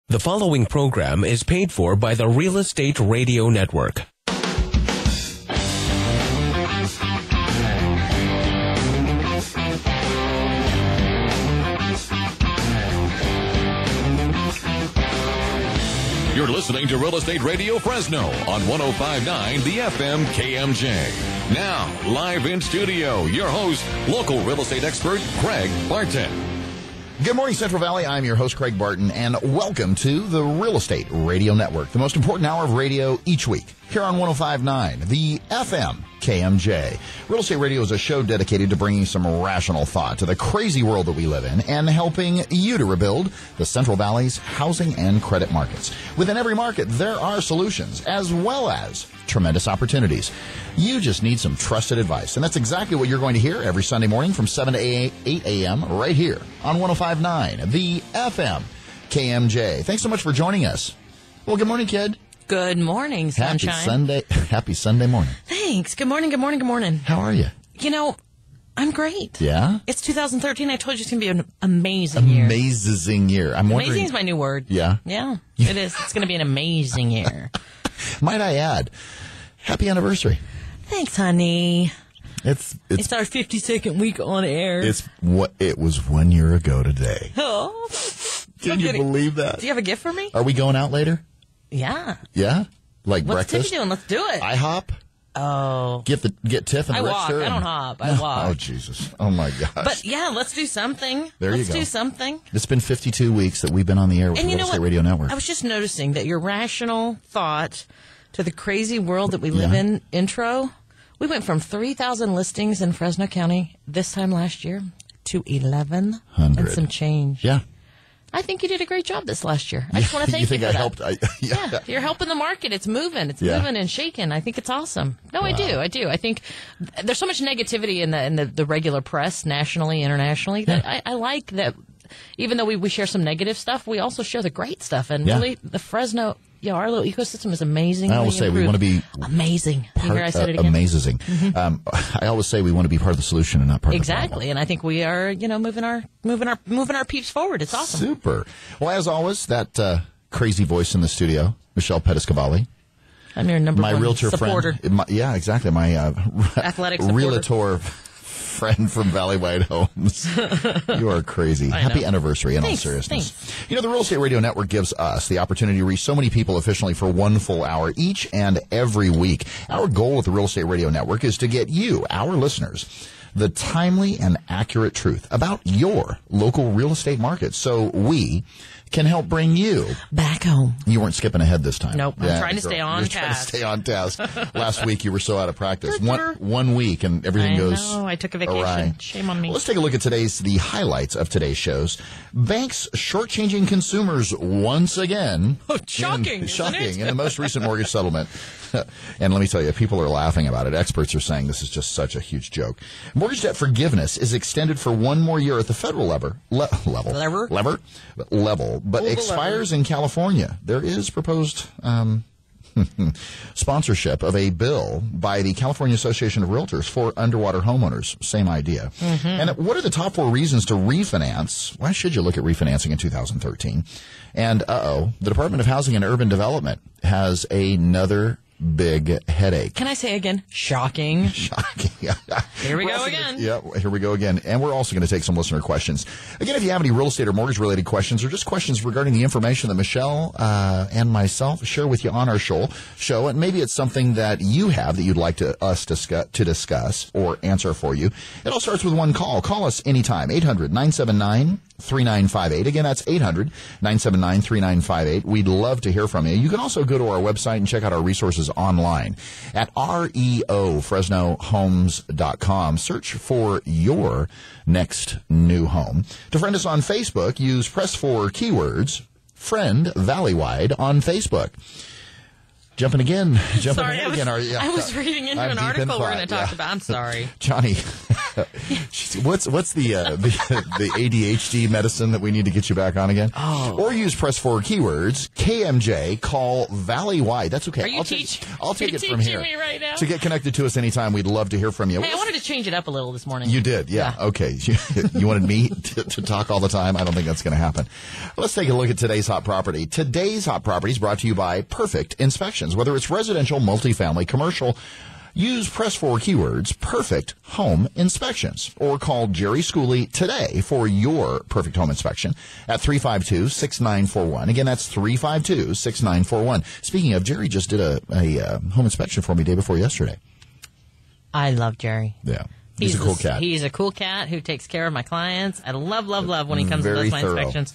The following program is paid for by the Real Estate Radio Network. You're listening to Real Estate Radio Fresno on 105.9 The FM KMJ. Now, live in studio, your host, local real estate expert, Craig Barton. Good morning, Central Valley. I'm your host, Craig Barton, and welcome to the Real Estate Radio Network, the most important hour of radio each week, here on 105.9, the FM KMJ. Real Estate Radio is a show dedicated to bringing some rational thought to the crazy world that we live in and helping you to rebuild the Central Valley's housing and credit markets. Within every market, there are solutions as well as tremendous opportunities. You just need some trusted advice, and that's exactly what you're going to hear every Sunday morning from 7 to 8 a.m. right here on 105.9, the FM KMJ. Thanks so much for joining us. Well, good morning, kid. Good morning, sunshine. Happy Sunday morning. Thanks. Good morning, good morning, good morning. How are you? You know, I'm great. Yeah? It's 2013. I told you it's going to be an amazing year. Amazing year. I'm wondering. Amazing is my new word. Yeah? Yeah, it is. It's going to be an amazing year. Might I add, happy anniversary. Thanks, honey. It's our 52nd week on air. It was 1 year ago today. Oh. Can you believe that? Do you have a gift for me? Are we going out later? Yeah. Yeah? Like What's breakfast? Tiffy doing? Let's do it. IHOP? Oh. Get Tiff and I walk. Rickster. I don't hop. I walk. Oh, Jesus. Oh, my gosh. But, yeah, let's do something. Let's do something. It's been 52 weeks that we've been on the air with the Real Estate Radio Network. I was just noticing that your rational thought to the crazy world that we live in intro, we went from 3,000 listings in Fresno County this time last year to 1,100 and some change. Yeah. I think you did a great job this last year. I just want to thank you for that. Helped? Yeah, you're helping the market. It's moving. It's moving and shaking. I think it's awesome. No, wow. I do. I think there's so much negativity in the regular press, nationally, internationally, that I like that. Even though we share some negative stuff, we also share the great stuff. And really, the Fresno, our little ecosystem is amazing. I always say we want to be amazing. You hear I said it again? Amazing. Mm-hmm. I always say we want to be part of the solution and not part of the problem. Exactly, and I think we are, moving our peeps forward. It's awesome. Super. Well, as always, that crazy voice in the studio, Michelle Pettis-Cavalli. I'm your number one realtor supporter. Friend. Yeah, exactly. My athletic supporter. Realtor friend from Valley White Homes. You are crazy. Happy anniversary in all seriousness. Thanks. You know, the Real Estate Radio Network gives us the opportunity to reach so many people efficiently for one full hour each and every week. Our goal with the Real Estate Radio Network is to get you, our listeners, the timely and accurate truth about your local real estate market so we can help bring you back home. You weren't skipping ahead this time. Nope. I'm trying to stay on task. Trying to stay on task. Last week you were so out of practice. One week and everything goes awry. I took a vacation. Awry. Shame on me. Let's take a look at the highlights of today's shows. Banks shortchanging consumers once again. Oh, shocking. Shocking. In the most recent mortgage settlement. And let me tell you, people are laughing about it. Experts are saying this is just such a huge joke. Mortgage debt forgiveness is extended for one more year at the federal level, but expires in California. There is proposed sponsorship of a bill by the California Association of Realtors for underwater homeowners. Same idea. Mm-hmm. And what are the top 4 reasons to refinance? Why should you look at refinancing in 2013? And the Department of Housing and Urban Development has another big headache. Can I say again? Shocking. Shocking. Here we go again. Yeah, here we go again. And we're also going to take some listener questions. Again, if you have any real estate or mortgage-related questions or just questions regarding the information that Michelle and myself share with you on our show, and maybe it's something that you have that you'd like us to discuss or answer for you, it all starts with one call. Call us anytime, 800-979-3958. Again, that's 800-979-3958. We'd love to hear from you. You can also go to our website and check out our resources online at reofresnohomes.com. Search for your next new home. To friend us on Facebook, press 4 keywords, friend Valleywide on Facebook. Jumping ahead again. I was reading into an article we're going to talk about. I'm sorry. Johnny What's the ADHD medicine that we need to get you back on again? Oh. Or use press forward keywords, KMJ, call Valley-wide. That's okay. Are you I'll take it from here. Me right now? To get connected to us anytime, we'd love to hear from you. Hey, I wanted to change it up a little this morning. You did, yeah. Okay. You wanted me to talk all the time? I don't think that's going to happen. Let's take a look at today's hot property. Today's hot property is brought to you by Perfect Inspections. Whether it's residential, multifamily, commercial, use press forward keywords, Perfect Home Inspections, or call Jerry Schooley today for your perfect home inspection at 352-6941. Again, that's 352-6941. Speaking of, Jerry just did a home inspection for me day before yesterday. I love Jerry. Yeah. He's a cool cat. He's a cool cat who takes care of my clients. I love when he comes and does my inspections.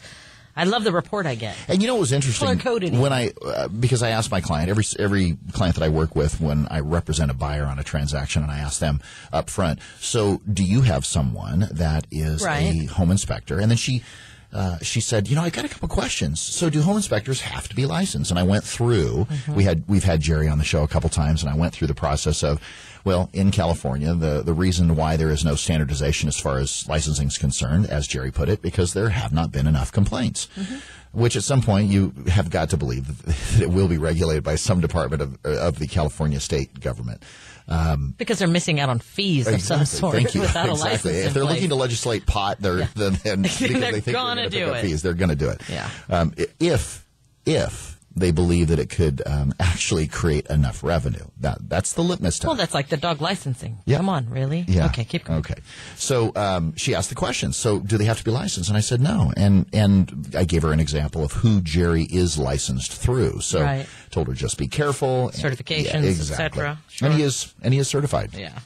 I love the report I get. And you know what was interesting? Color-coded. When because I asked my client, every client that I work with when I represent a buyer on a transaction, and I ask them up front, so do you have someone that is a home inspector? And then she said, I got a couple questions. So do home inspectors have to be licensed? And I went through, we've had Jerry on the show a couple times, and I went through the process of, well, in California, the reason why there is no standardization as far as licensing is concerned, as Jerry put it, because there have not been enough complaints, which at some point you have got to believe that it will be regulated by some department of the California state government. Because they're missing out on fees of some sort. Thank you. Without a license If they're looking to legislate pot, then because they think they're going to pick up fees, they're going to do it. Yeah. If they believe that it could actually create enough revenue. That's the litmus test. Well, that's like the dog licensing. Yeah. Come on, really? Yeah. Okay, keep going. Okay. So she asked the question, so do they have to be licensed? And I said no. And I gave her an example of who Jerry is licensed through. So told her just be careful. Certifications, exactly. etc. Sure. And he is certified. Yeah.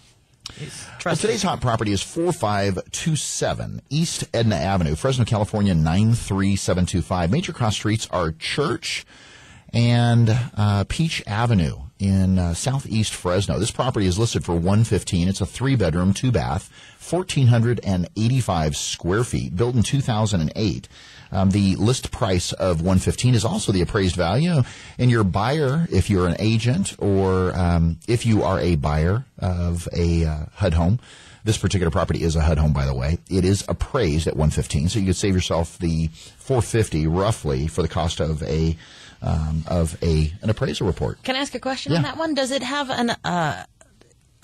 Well, today's hot property is 4527 East Edna Avenue, Fresno, California, 93725. Major cross streets are Church and Peach Avenue in southeast Fresno. This property is listed for $115,000. It's a 3-bedroom, 2-bath, 1,485 square feet, built in 2008. The list price of $115,000 is also the appraised value. And your buyer, if you're an agent or if you are a buyer of a HUD home, this particular property is a HUD home, by the way. It is appraised at $115,000, so you could save yourself the $450,000 roughly for the cost of an appraisal report. Can I ask a question on that one? Does it have an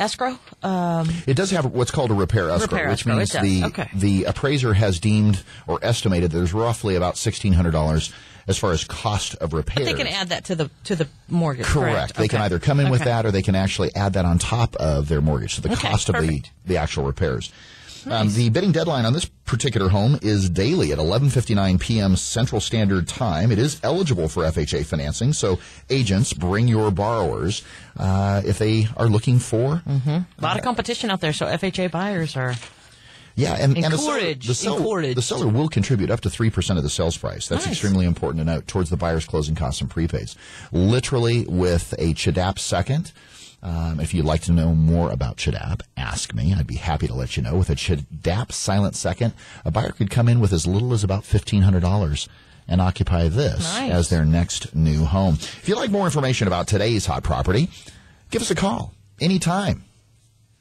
escrow? It does have what's called a repair escrow, which means the appraiser has deemed or estimated there's roughly about $1,600 as far as cost of repairs. But they can add that to the mortgage. Correct. They can either come in with that, or they can actually add that on top of their mortgage. So the cost of the actual repairs. Nice. The bidding deadline on this particular home is daily at 11:59 p.m. Central Standard Time. It is eligible for FHA financing, so agents, bring your borrowers if they are looking for. A lot of competition out there, so FHA buyers are. Yeah, and the seller will contribute up to 3% of the sales price. That's extremely important to note towards the buyer's closing costs and prepaids. Literally, with a CHDAP second. If you'd like to know more about CHDAP, ask me. I'd be happy to let you know. With a CHDAP silent second, a buyer could come in with as little as about $1,500 and occupy this as their next new home. If you'd like more information about today's hot property, give us a call anytime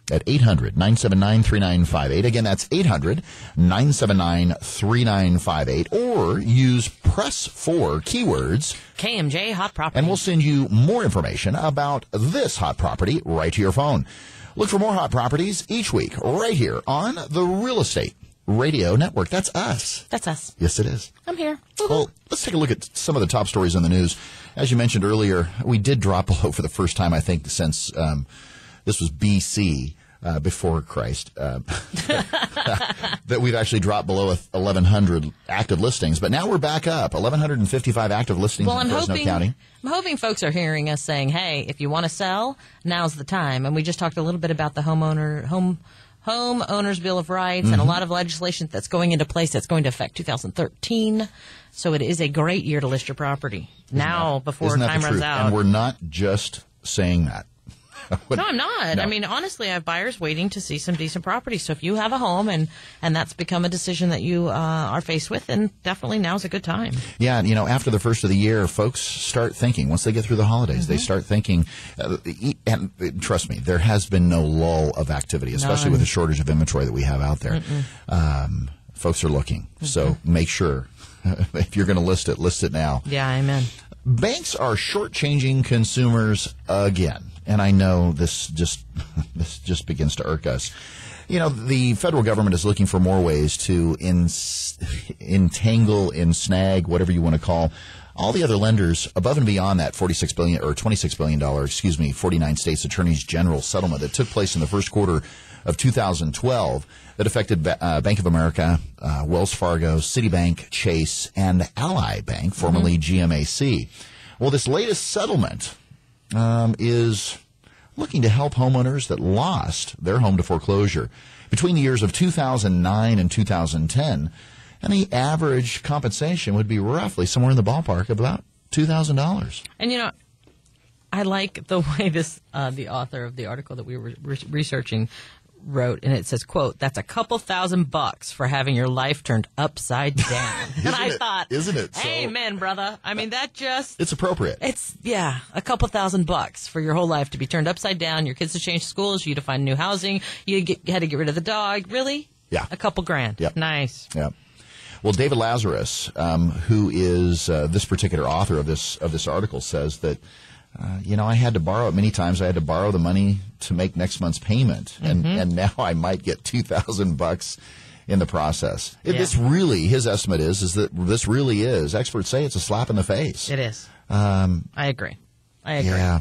at 800-979-3958. Again, that's 800-979-3958. Or use press for keywords KMJ hot property. And we'll send you more information about this hot property right to your phone. Look for more hot properties each week right here on the Real Estate Radio Network. That's us. That's us. Yes, it is. I'm here. Well, let's take a look at some of the top stories in the news. As you mentioned earlier, we did drop below for the first time, I think, since this was BC. Before Christ, that we've actually dropped below 1,100 active listings. But now we're back up, 1,155 active listings in Fresno County. I'm hoping folks are hearing us saying, hey, if you want to sell, now's the time. And we just talked a little bit about the Homeowners Bill of Rights and a lot of legislation that's going into place that's going to affect 2013. So it is a great year to list your property now before time runs out. And we're not just saying that. No, I'm not. No. I mean, honestly, I have buyers waiting to see some decent property. So if you have a home and that's become a decision that you are faced with, then definitely now's a good time. Yeah, and after the first of the year, folks start thinking. Once they get through the holidays, they start thinking. And trust me, there has been no lull of activity, especially with the shortage of inventory that we have out there. Folks are looking, so make sure if you're going to list it now. Yeah, amen. Banks are shortchanging consumers again, and I know this just begins to irk us. The federal government is looking for more ways to entangle, ensnag, whatever you want to call all the other lenders above and beyond that $46 billion or $26 billion, 49 states attorneys general settlement that took place in the first quarter of 2012 that affected Bank of America, Wells Fargo, Citibank, Chase, and Ally Bank, formerly GMAC. Well, this latest settlement is looking to help homeowners that lost their home to foreclosure between the years of 2009 and 2010, and the average compensation would be roughly somewhere in the ballpark of about $2,000. And I like the way this the author of the article that we were researching wrote, and it says, quote, "That's a couple $1,000 for having your life turned upside down." And I thought, isn't it? Amen, brother. I mean, it's appropriate. It's a couple $1,000 for your whole life to be turned upside down. Your kids to change schools, you to find new housing, you had to get rid of the dog. Really? Yeah. A couple grand. Yep. Nice. Yeah. Well, David Lazarus, who is this particular author of this article, says that I had to borrow it many times. I had to borrow the money to make next month's payment, and now I might get $2,000 in the process. This really, his estimate is that this really is. Experts say it's a slap in the face. It is. I agree. Yeah,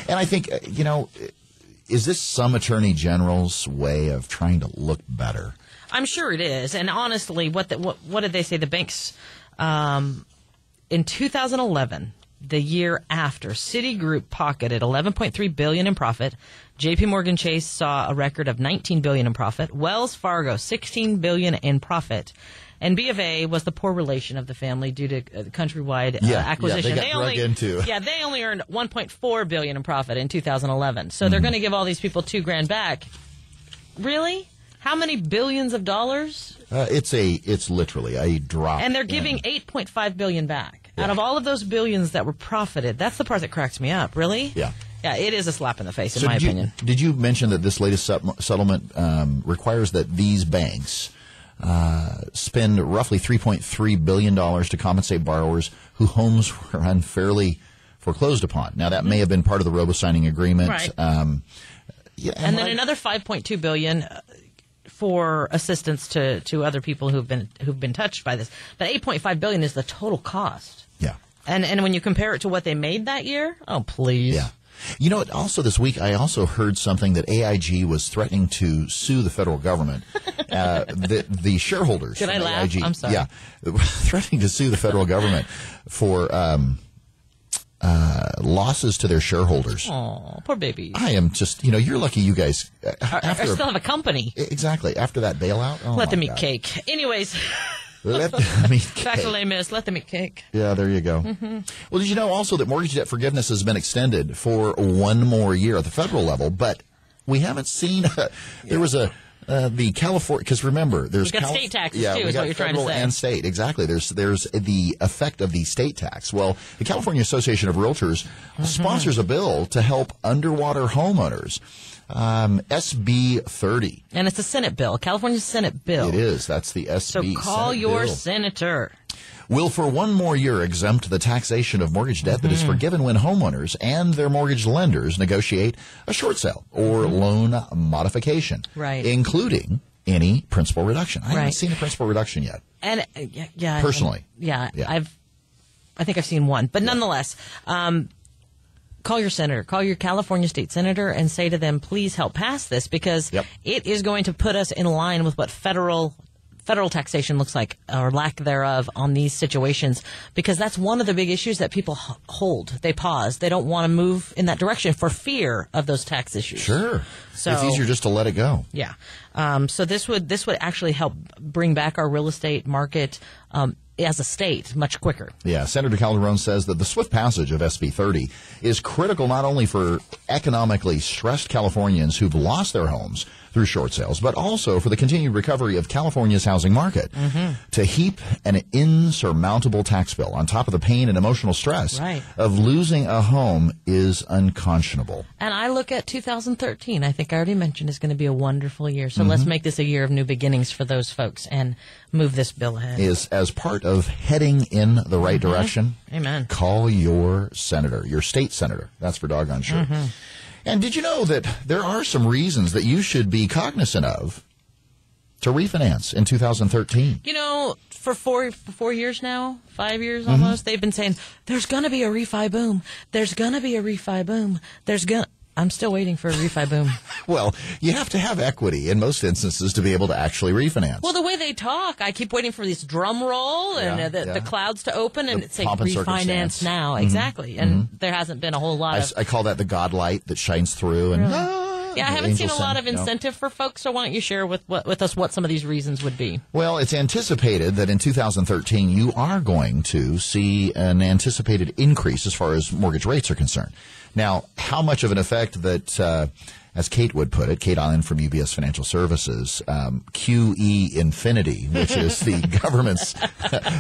and I think is this some attorney general's way of trying to look better? I'm sure it is. And honestly, what did they say? The banks in 2011. The year after, Citigroup pocketed $11.3 billion in profit. J.P. Morgan Chase saw a record of $19 billion in profit. Wells Fargo, $16 billion in profit. And B of A was the poor relation of the family due to countrywide acquisition. Yeah, they got drug into. Yeah, they only earned $1.4 billion in profit in 2011. So they're going to give all these people $2,000 back. Really? How many billions of dollars? It's literally a drop. And they're giving $8.5 billion back. Yeah. Out of all of those billions that were profited, that's the part that cracks me up. Really? Yeah. Yeah, it is a slap in the face, in my opinion. Did you mention that this latest settlement requires that these banks spend roughly $3.3 billion to compensate borrowers whose homes were unfairly foreclosed upon? Now, that may have been part of the robo-signing agreement. Right. And then another $5.2 billion for assistance to other people who've been touched by this. But $8.5 billion is the total cost. Yeah. And when you compare it to what they made that year, oh, please. Yeah. Also this week, I also heard something that AIG was threatening to sue the federal government. The shareholders. Did I laugh? AIG, I'm sorry. Yeah. Threatening to sue the federal government for losses to their shareholders. Oh, poor babies. I am just, you're lucky you guys I still have a company. Exactly. After that bailout. Oh, let them eat cake. Anyways. Let them eat cake. Back to Les Mis. Let them eat cake. Yeah, there you go. Well, did you know also that mortgage debt forgiveness has been extended for one more year at the federal level, but we haven't seen there was the California, because remember, there's we've got state taxes too, is what you're trying to say. And state, exactly. There's the effect of the state tax. Well, the California Association of Realtors sponsors a bill to help underwater homeowners. SB 30. And it's a Senate bill, California Senate bill. It is. That's the SB. So call Senate your bill. Senator. Will for one more year exempt the taxation of mortgage debt that is forgiven when homeowners and their mortgage lenders negotiate a short sale or loan modification, right? Including any principal reduction. I haven't seen a principal reduction yet. And personally, I think I've seen one, but nonetheless. Call your senator, call your California state senator and say to them, please help pass this because it is going to put us in line with what federal taxation looks like or lack thereof on these situations because that's one of the big issues that people hold. They pause. They don't want to move in that direction for fear of those tax issues. Sure. So, it's easier just to let it go. Yeah. So this would actually help bring back our real estate market. as a state much quicker. Yeah, Senator Calderon says that the swift passage of SB 30 is critical not only for economically stressed Californians who've lost their homes through short sales, but also for the continued recovery of California's housing market. To heap an insurmountable tax bill on top of the pain and emotional stress of losing a home is unconscionable. And I look at 2013, I think I already mentioned, is going to be a wonderful year. So let's make this a year of new beginnings for those folks and move this bill ahead. As part of heading in the right direction, Amen. Call your senator, your state senator. That's for doggone sure. And did you know that there are some reasons that you should be cognizant of to refinance in 2013? You know, for 4 years now, 5 years almost, they've been saying, there's going to be a refi boom. There's going to be a refi boom. I'm still waiting for a refi boom. Well, you have to have equity in most instances to be able to actually refinance. Well, the way they talk, I keep waiting for this drum roll and the clouds to open and it's like refinance now. Exactly. And there hasn't been a whole lot of... I call that the God light that shines through. And I haven't seen a lot of incentive for folks, so why don't you share with us what some of these reasons would be? Well, it's anticipated that in 2013 you are going to see an anticipated increase as far as mortgage rates are concerned. Now, how much of an effect that, as Kate would put it, Kate Allen from UBS Financial Services, QE infinity, which is the government's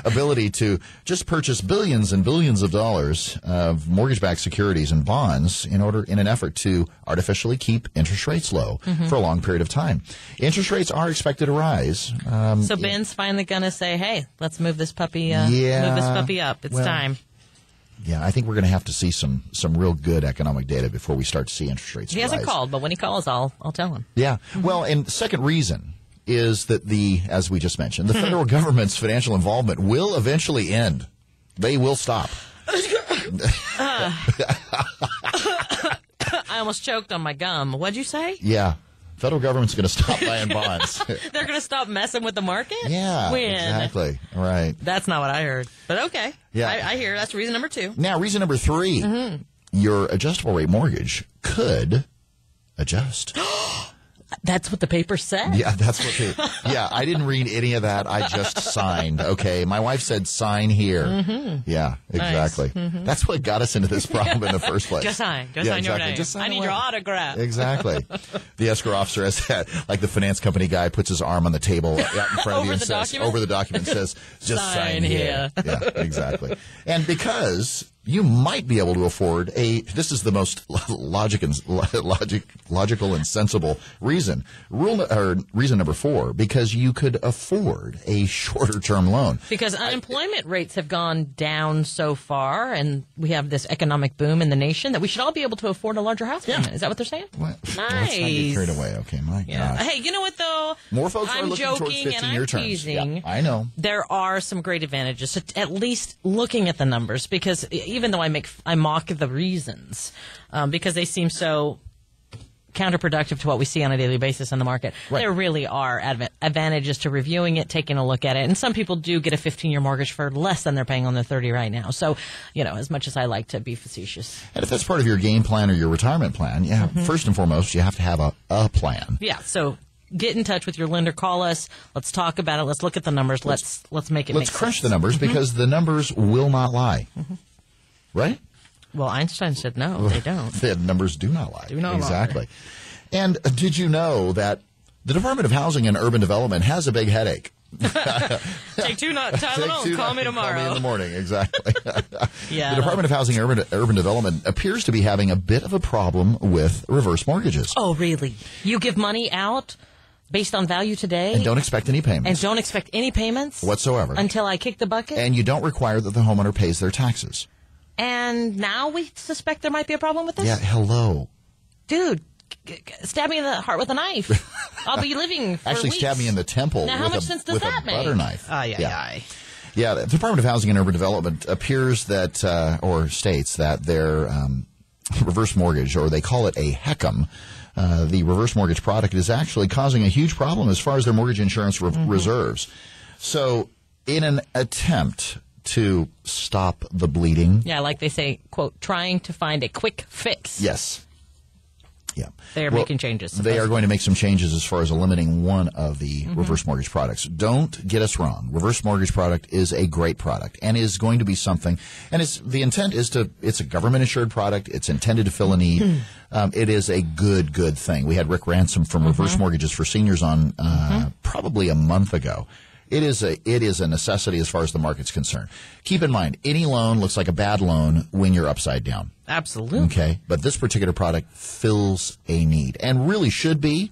ability to just purchase billions and billions of dollars of mortgage-backed securities and bonds in an effort to artificially keep interest rates low for a long period of time. Interest rates are expected to rise. So Ben's finally going to say, hey, let's move this puppy up. It's time. Yeah, I think we're going to have to see some real good economic data before we start to see interest rates rise. He hasn't called, but when he calls, I'll tell him. Yeah. Well, and the second reason is that as we just mentioned, the federal government's financial involvement will eventually end. They will stop. I almost choked on my gum. What'd you say? Yeah. Federal government's going to stop buying bonds. They're going to stop messing with the market? Yeah, when? Exactly. Right. That's not what I heard. But okay. Yeah. I hear. That's reason number 2. Now, reason number 3, your adjustable rate mortgage could adjust. That's what the paper said? Yeah, that's what I didn't read any of that. I just signed, okay? My wife said sign here. Yeah, exactly. Nice. That's what got us into this problem in the first place. Just sign. Sign your name. Just sign I need your autograph. Exactly. The escrow officer has that, like the finance company guy puts his arm on the table out in front of you and says, over the document says, just sign here. Yeah, exactly. And because you might be able to afford this is the most logical and sensible reason. Reason number 4, because you could afford a shorter term loan. Because unemployment rates have gone down so far, and we have this economic boom in the nation that we should all be able to afford a larger house payment. Is that what they're saying? Well, nice. Let's not get carried away. Okay, my gosh. Hey, you know what though? More folks are looking towards joking 15-year terms. Teasing. Yeah, I know. There are some great advantages to at least looking at the numbers, because even though I mock the reasons, because they seem so counterproductive to what we see on a daily basis in the market. Right. There really are advantages to reviewing it, taking a look at it. And some people do get a 15-year mortgage for less than they're paying on their 30 right now. So, as much as I like to be facetious. And if that's part of your game plan or your retirement plan, first and foremost, you have to have a plan. Yeah, so get in touch with your lender. Call us. Let's talk about it. Let's look at the numbers. Let's make it make sense. Let's crunch the numbers, because the numbers will not lie. Right? Well, Einstein said no, they don't. The numbers do not lie. Do not exactly. lie. And did you know that the Department of Housing and Urban Development has a big headache? Take 2 Tylenol. Call me tomorrow. Call me in the morning. Exactly. Yeah. The Department of Housing and Urban Development appears to be having a bit of a problem with reverse mortgages. Oh, really? You give money out based on value today? And don't expect any payments. And don't expect any payments? Whatsoever. Until I kick the bucket? And you don't require that the homeowner pays their taxes. And now we suspect there might be a problem with this? Yeah, hello. Dude, stab me in the heart with a knife. I'll be living for Actually, weeks. stab me in the temple now, how much sense does that make? Butter knife. Yeah, the Department of Housing and Urban Development appears that, or states that their reverse mortgage, or they call it a HECM, the reverse mortgage product, is actually causing a huge problem as far as their mortgage insurance reserves. So, in an attempt to stop the bleeding. Yeah, like they say, quote, trying to find a quick fix. Yes. Yeah. They are making changes. They are going to make some changes as far as eliminating one of the reverse mortgage products. Don't get us wrong. Reverse mortgage product is a great product and is going to be something. And the intent is it's a government insured product. It's intended to fill a need. It is a good thing. We had Rick Ransom from Reverse Mortgages for Seniors on probably a month ago. It is a necessity as far as the market's concerned. Keep in mind, any loan looks like a bad loan when you're upside down. Absolutely. Okay. But this particular product fills a need and really should be,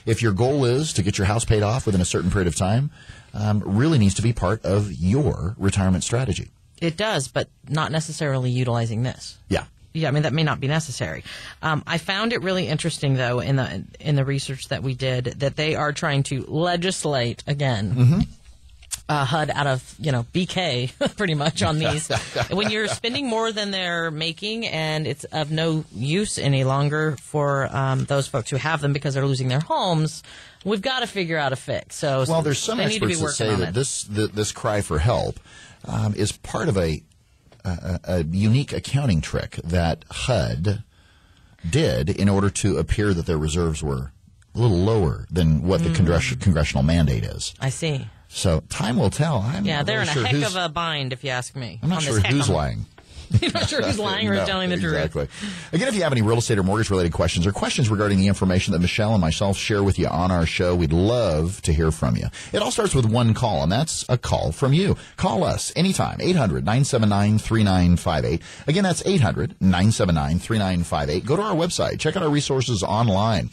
if your goal is to get your house paid off within a certain period of time, really needs to be part of your retirement strategy. It does, but not necessarily utilizing this. Yeah. Yeah, I mean, that may not be necessary. I found it really interesting, though, in the research that we did, that they are trying to legislate, again, HUD out of, BK, pretty much, on these. When you're spending more than they're making and it's of no use any longer for those folks who have them because they're losing their homes, we've got to figure out a fix. Well, there's some experts that say that this cry for help is part of a unique accounting trick that HUD did in order to appear that their reserves were a little lower than what the congressional mandate is. I see. So time will tell. They're in a heck of a bind, if you ask me. I'm not sure who's lying. You're not sure who's lying or telling the truth. Exactly. Again, if you have any real estate or mortgage-related questions or questions regarding the information that Michelle and myself share with you on our show, we'd love to hear from you. It all starts with one call, and that's a call from you. Call us anytime, 800-979-3958. Again, that's 800-979-3958. Go to our website. Check out our resources online.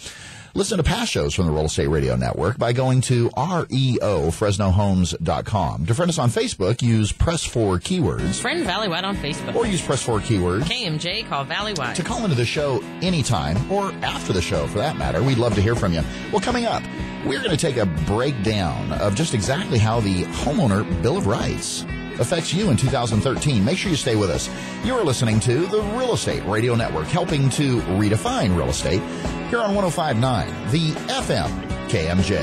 Listen to past shows from the Real Estate Radio Network by going to REOFresnoHomes.com. To friend us on Facebook, use Press 4 keywords. Friend Valley White on Facebook. Or use Press 4 keywords. KMJ, call Valley White. To call into the show anytime, or after the show for that matter, we'd love to hear from you. Well, coming up, we're going to take a breakdown of just exactly how the Homeowner Bill of Rights affects you in 2013. Make sure you stay with us. You're listening to the Real Estate Radio Network, helping to redefine real estate here on 105.9, the FM KMJ.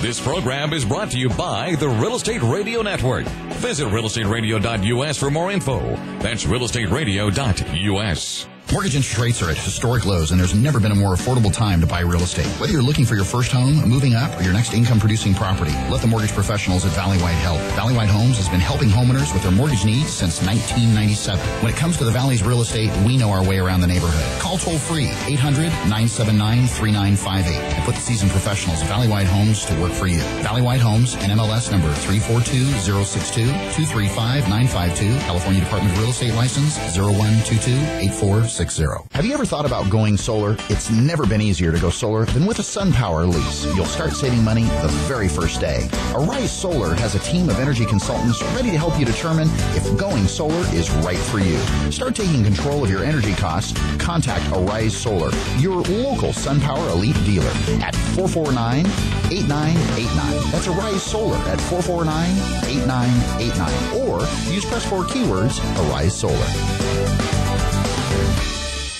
This program is brought to you by the Real Estate Radio Network. Visit realestateradio.us for more info. That's realestateradio.us. Mortgage interest rates are at historic lows, and there's never been a more affordable time to buy real estate. Whether you're looking for your first home, moving up, or your next income-producing property, let the mortgage professionals at Valley White help. Valley White Homes has been helping homeowners with their mortgage needs since 1997. When it comes to the Valley's real estate, we know our way around the neighborhood. Call toll-free, 800-979-3958, and put the seasoned professionals at Valley White Homes to work for you. Valley White Homes, NMLS number 342062, 235-952, California Department of Real Estate License 0122-8460. Have you ever thought about going solar? It's never been easier to go solar than with a SunPower lease. You'll start saving money the very first day. Arise Solar has a team of energy consultants ready to help you determine if going solar is right for you. Start taking control of your energy costs. Contact Arise Solar, your local SunPower Elite dealer, at 449-8989. That's Arise Solar at 449-8989. Or use Press 4 keywords, Arise Solar.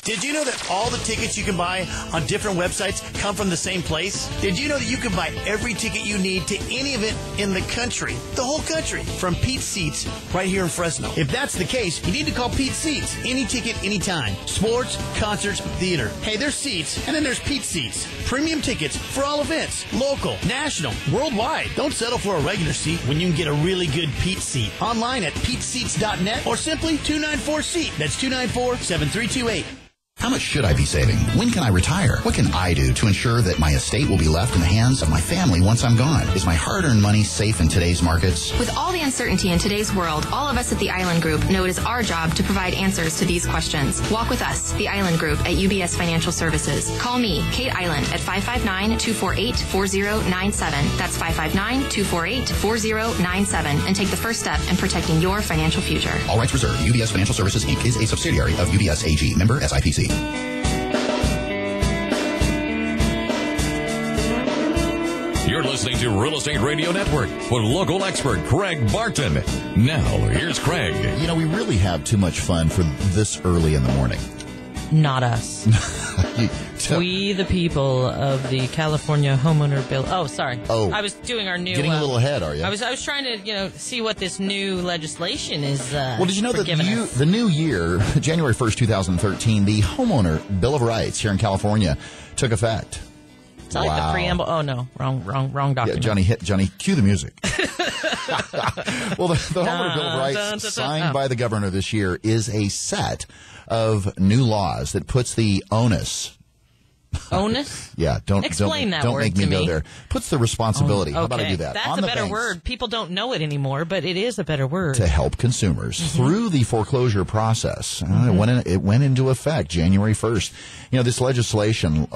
Did you know that all the tickets you can buy on different websites come from the same place? Did you know that you can buy every ticket you need to any event in the country, the whole country, from Pete's Seats right here in Fresno? If that's the case, you need to call Pete's Seats. Any ticket, anytime. Sports, concerts, theater. Hey, there's seats, and then there's Pete's Seats. Premium tickets for all events, local, national, worldwide. Don't settle for a regular seat when you can get a really good Pete's Seat. Online at Pete'sSeats.net or simply 294-SEAT. That's 294-7328. How much should I be saving? When can I retire? What can I do to ensure that my estate will be left in the hands of my family once I'm gone? Is my hard-earned money safe in today's markets? With all the uncertainty in today's world, all of us at the Island Group know it is our job to provide answers to these questions. Walk with us, the Island Group at UBS Financial Services. Call me, Kate Island, at 559-248-4097. That's 559-248-4097, and take the first step in protecting your financial future. All rights reserved. UBS Financial Services, Inc. is a subsidiary of UBS AG. Member SIPC. You're listening to Real Estate Radio Network with local expert Craig Barton. Now, here's Craig. You know, we really have too much fun for this early in the morning. Not us. We, the people of the California homeowner bill. Oh, sorry. Oh. I was doing our new... Getting a little ahead, are you? I was trying to, see what this new legislation is Well, did you know that us. the new year, January 1st, 2013, the Homeowner Bill of Rights here in California took effect? It's like the preamble. Oh, no. Wrong document. Yeah, Johnny, cue the music. Well, the Homeowner Bill of Rights, signed by the governor this year, is a set of new laws that puts the onus... Onus? Yeah, don't make me go there. Puts the responsibility. Okay. How about I do that? That's on a the better banks word. People don't know it anymore, but it is a better word. to help consumers through the foreclosure process. It went into effect January 1st. This legislation,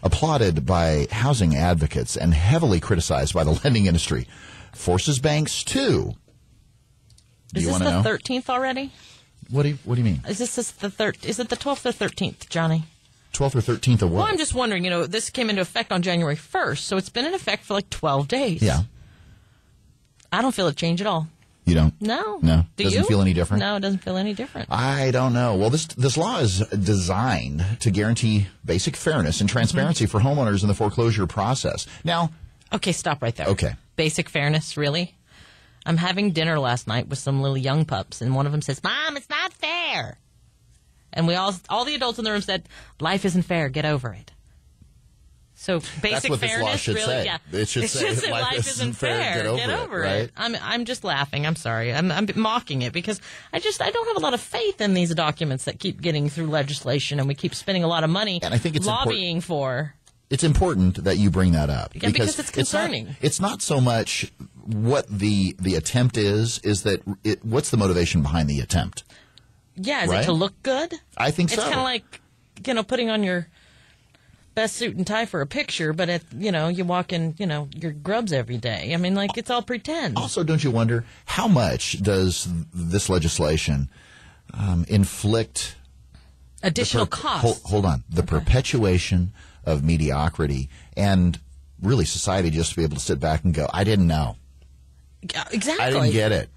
applauded by housing advocates and heavily criticized by the lending industry, forces banks to. Is this the 13th already? What do you mean? Is this the Is it the 12th or 13th, Johnny? 12th or 13th of what? Well, I'm just wondering, this came into effect on January 1st, so it's been in effect for like 12 days. Yeah. I don't feel it change at all. You don't? No. No? Do Doesn't you? feel any different? No, it doesn't feel any different. I don't know. Well, this law is designed to guarantee basic fairness and transparency for homeowners in the foreclosure process. Now... Okay, stop right there. Okay. Basic fairness, really? I'm having dinner last night with some little young pups, and one of them says, "Mom, it's not fair." And all the adults in the room said, "Life isn't fair. Get over it." So basic That's what fairness, this law should really, say. yeah. It should say life isn't fair. Get over it. I'm just laughing. I'm sorry. I'm mocking it because I don't have a lot of faith in these documents that keep getting through legislation, and we keep spending a lot of money and I think it's lobbying for. It's important that you bring that up. Yeah, because it's concerning. It's not so much what the attempt is that what's the motivation behind the attempt? Yeah, is right? it to look good? I think so. It's kind of like, putting on your best suit and tie for a picture, but you walk in, your grubs every day. I mean, it's all pretend. Also, don't you wonder how much does this legislation inflict additional costs? Hold on. The perpetuation of mediocrity and really society just to be able to sit back and go, I didn't know. Exactly. I didn't get it.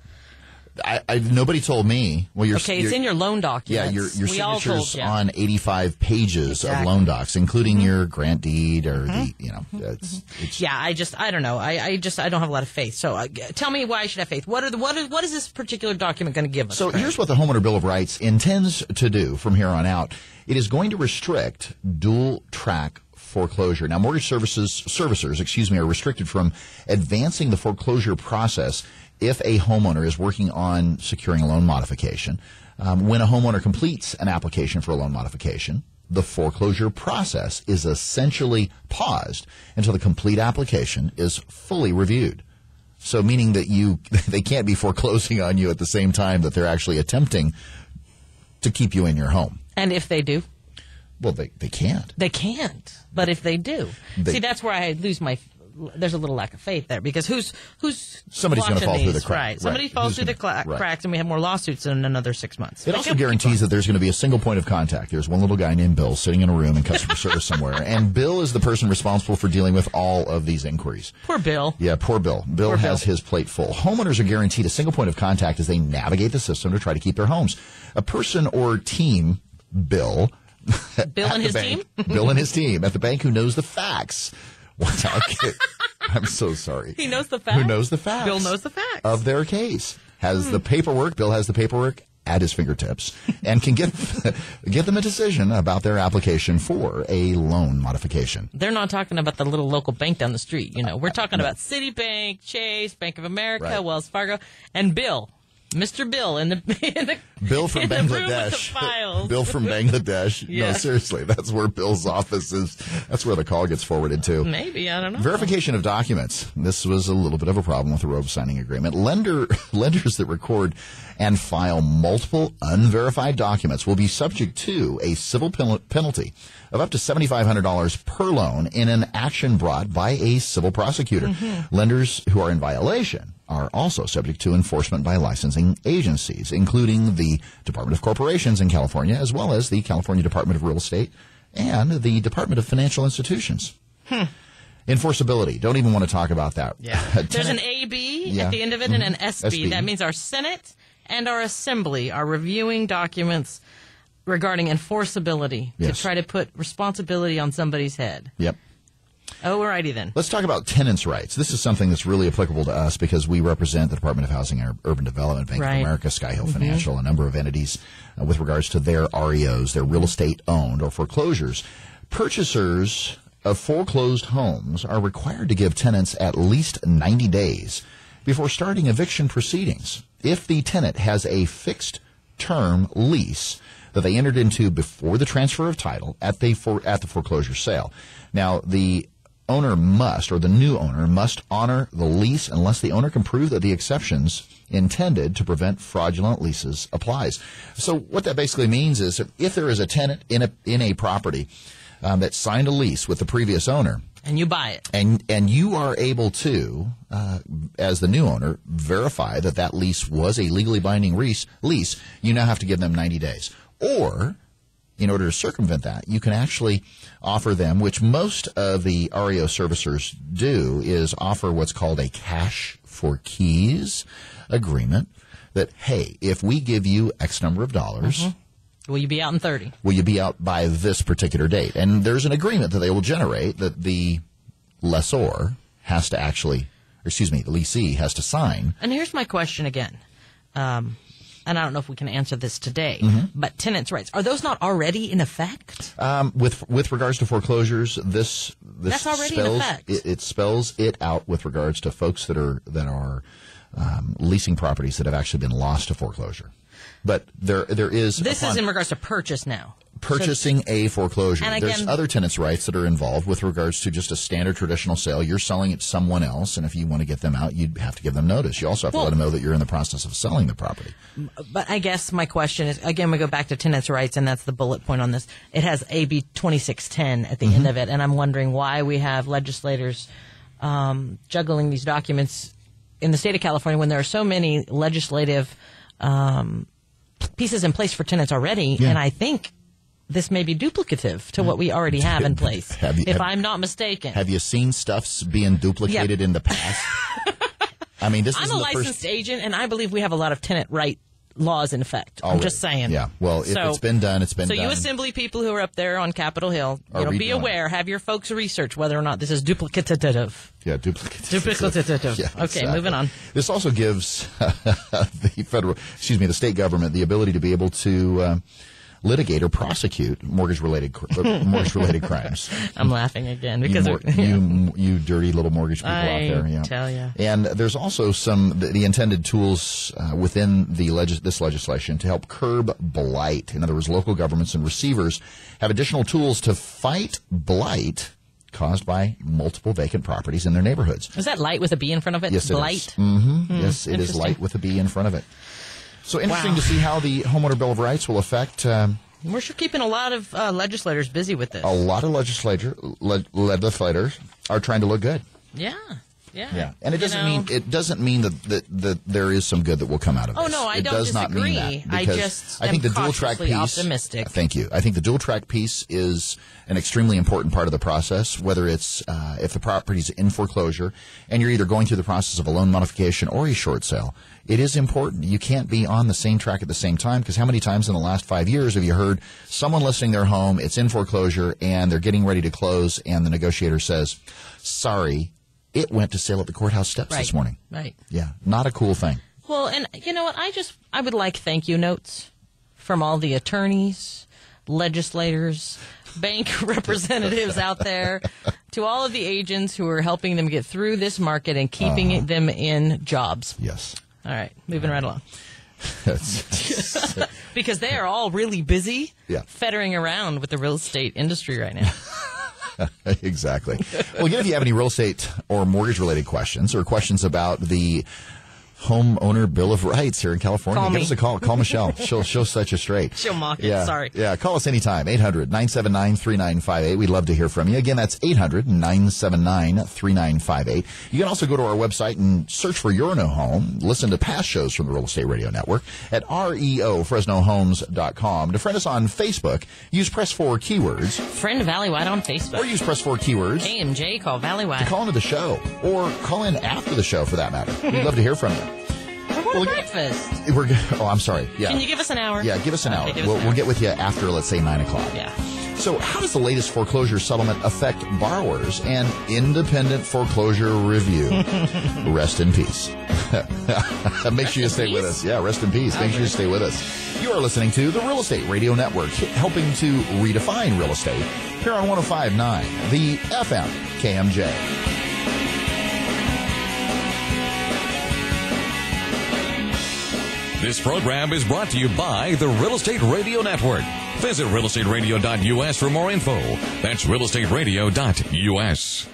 Nobody told me. Well, it's in your loan documents. Yeah, your signatures on 85 pages of loan docs, including your grant deed or it's yeah, I don't know. I don't have a lot of faith. So tell me why I should have faith. What is this particular document going to give us? So here's what the Homeowner Bill of Rights intends to do from here on out. It is going to restrict dual track foreclosure. Now, mortgage servicers, are restricted from advancing the foreclosure process if a homeowner is working on securing a loan modification. When a homeowner completes an application for a loan modification, the foreclosure process is essentially paused until the complete application is fully reviewed. So meaning that they can't be foreclosing on you at the same time that they're actually attempting to keep you in your home. And if they do? Well, they can't. They can't. But if they do. See, that's where I lose there's a little lack of faith there because who's somebody's going to fall through the cracks. Right. Somebody falls through the cracks, and we have more lawsuits in another 6 months. It also guarantees that there's going to be a single point of contact. There's one little guy named Bill sitting in a room in customer service somewhere, and Bill is the person responsible for dealing with all of these inquiries. Poor Bill. Yeah, poor Bill. Bill has his plate full. Homeowners are guaranteed a single point of contact as they navigate the system to try to keep their homes. A person or team, Bill and his team? Bill and his team at the bank who knows the facts. Okay. I'm so sorry. He knows the facts? Who knows the facts? Bill knows the facts. Of their case. Has the paperwork. Bill has the paperwork at his fingertips and can get them a decision about their application for a loan modification. They're not talking about the little local bank down the street. We're talking about Citibank, Chase, Bank of America, Wells Fargo, and Bill. Mr. Bill in the Bill from Bangladesh. Bill from Bangladesh. Yeah. No, seriously, that's where Bill's office is. That's where the call gets forwarded to. Maybe, I don't know. Verification of documents. This was a little bit of a problem with the robe signing agreement. Lenders that record and file multiple unverified documents will be subject to a civil penalty of up to $7,500 per loan in an action brought by a civil prosecutor. Mm-hmm. Lenders who are in violation are also subject to enforcement by licensing agencies, including the Department of Corporations in California, as well as the California Department of Real Estate and the Department of Financial Institutions. Enforceability. Don't even want to talk about that. Yeah. There's an AB at the end of it and an SB. That means our Senate and our Assembly are reviewing documents regarding enforceability to try to put responsibility on somebody's head. Yep. Oh, righty then. Let's talk about tenants' rights. This is something that's really applicable to us because we represent the Department of Housing and Urban Development, Bank of America, Sky Hill Financial, a number of entities with regards to their REOs, their real estate owned or foreclosures. Purchasers of foreclosed homes are required to give tenants at least 90 days before starting eviction proceedings if the tenant has a fixed term lease that they entered into before the transfer of title at the foreclosure sale. Now, the owner must, or the new owner must, honor the lease unless the owner can prove that the exceptions intended to prevent fraudulent leases applies. So what that basically means is if there is a tenant in a property that signed a lease with the previous owner, and you buy it, and you are able to, as the new owner, verify that lease was a legally binding lease, you now have to give them 90 days. Or, in order to circumvent that, you can actually offer them, which most of the REO servicers do, is offer what's called a cash for keys agreement that, hey, if we give you X number of dollars, will you be out in 30? Will you be out by this particular date? And there's an agreement that they will generate that the lessor has to actually, the leasee has to sign. And here's my question again. And I don't know if we can answer this today, but tenants' rights, are those not already in effect? With regards to foreclosures, this that's already spells, in effect. It spells it out with regards to folks that are leasing properties that have actually been lost to foreclosure. But there is. This is in regards to purchase now. Purchasing a foreclosure. And again, there's other tenants' rights that are involved with regards to just a standard traditional sale. You're selling it to someone else, and if you want to get them out, you'd have to give them notice. You also have to let them know that you're in the process of selling the property. But I guess my question is, again, we go back to tenants' rights, and that's the bullet point on this. It has AB 2610 at the end of it, and I'm wondering why we have legislators juggling these documents in the state of California when there are so many legislative pieces in place for tenants already, and I think this may be duplicative to what we already have in place, if I'm not mistaken. Have you seen stuffs being duplicated in the past? I mean, I'm a licensed agent, and I believe we have a lot of tenant right laws in effect. I'm just saying. Yeah, well, if it's been done, it's been done. So you assembly people who are up there on Capitol Hill, be aware, have your folks research whether or not this is duplicative. Yeah, duplicative. Yeah, okay, exactly. Moving on. This also gives the state government the ability to be able to litigate or prosecute mortgage-related crimes. I'm laughing again because you dirty little mortgage people out there. Yeah. Tell ya. And there's also the intended tools within this legislation to help curb blight. In other words, local governments and receivers have additional tools to fight blight caused by multiple vacant properties in their neighborhoods. Is that light with a B in front of it? Yes, blight? It is. Yes, it is light with a B in front of it. So interesting to see how the Homeowner Bill of Rights will affect. We're sure keeping a lot of legislators busy with this. A lot of legislators are trying to look good. Yeah. And it doesn't mean that there is some good that will come out of this. Oh no, I don't does not disagree. Mean that, I think the dual track piece. Optimistic. Thank you. I think the dual track piece is an extremely important part of the process. Whether it's if the property's in foreclosure and you're either going through the process of a loan modification or a short sale, it is important. You can't be on the same track at the same time, because how many times in the last 5 years have you heard someone listing their home, it's in foreclosure, and they're getting ready to close, and the negotiator says, sorry, it went to sale at the courthouse steps this morning. Right. Yeah, not a cool thing. Well, and you know what? I would like thank you notes from all the attorneys, legislators, bank representatives out there, to all of the agents who are helping them get through this market and keeping them in jobs. Yes. All right, moving right along. Because they are all really busy fettering around with the real estate industry right now. Exactly. Well, again, if you have any real estate or mortgage-related questions or questions about the Homeowner Bill of Rights here in California, give us a call. Call Michelle. She'll set you straight. She'll mock it. Sorry. Yeah, call us anytime. 800-979-3958. We'd love to hear from you. Again, that's 800-979-3958. You can also go to our website and search for your new home. Listen to past shows from the Real Estate Radio Network at reofresnohomes.com. To friend us on Facebook, use Press 4 keywords. Friend Valleywide on Facebook. Or use Press 4 keywords. KMJ, call Valleywide. To call into the show. Or call in after the show, for that matter. We'd love to hear from you. We're going to breakfast. I'm sorry. Yeah. Can you give us an hour? Yeah, give us an hour. Okay, We'll get with you after, let's say, 9 o'clock. Yeah. So how does the latest foreclosure settlement affect borrowers? And independent foreclosure review. Rest in peace. Make sure you stay with us. Yeah, rest in peace. Make sure you stay with us. You are listening to the Real Estate Radio Network, helping to redefine real estate here on 105.9, the FM KMJ. This program is brought to you by the Real Estate Radio Network. Visit realestateradio.us for more info. That's realestateradio.us.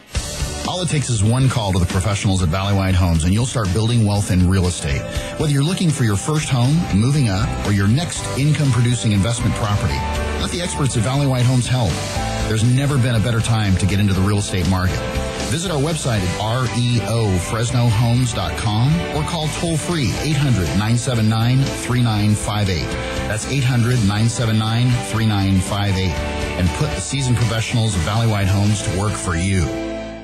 All it takes is one call to the professionals at Valleywide Homes, and you'll start building wealth in real estate. Whether you're looking for your first home, moving up, or your next income-producing investment property, let the experts at Valleywide Homes help. There's never been a better time to get into the real estate market. Visit our website at reofresnohomes.com or call toll-free 800-979-3958. That's 800-979-3958. And put the seasoned professionals of Valleywide Homes to work for you.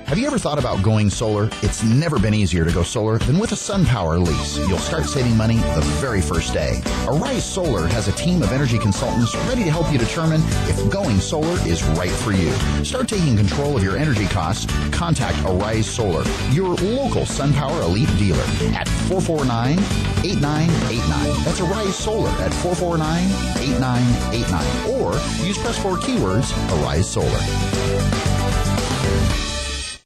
Have you ever thought about going solar? It's never been easier to go solar than with a SunPower lease. You'll start saving money the very first day. Arise Solar has a team of energy consultants ready to help you determine if going solar is right for you. Start taking control of your energy costs. Contact Arise Solar, your local SunPower Elite dealer at 449-8989. That's Arise Solar at 449-8989. Or use press 4 keywords, Arise Solar.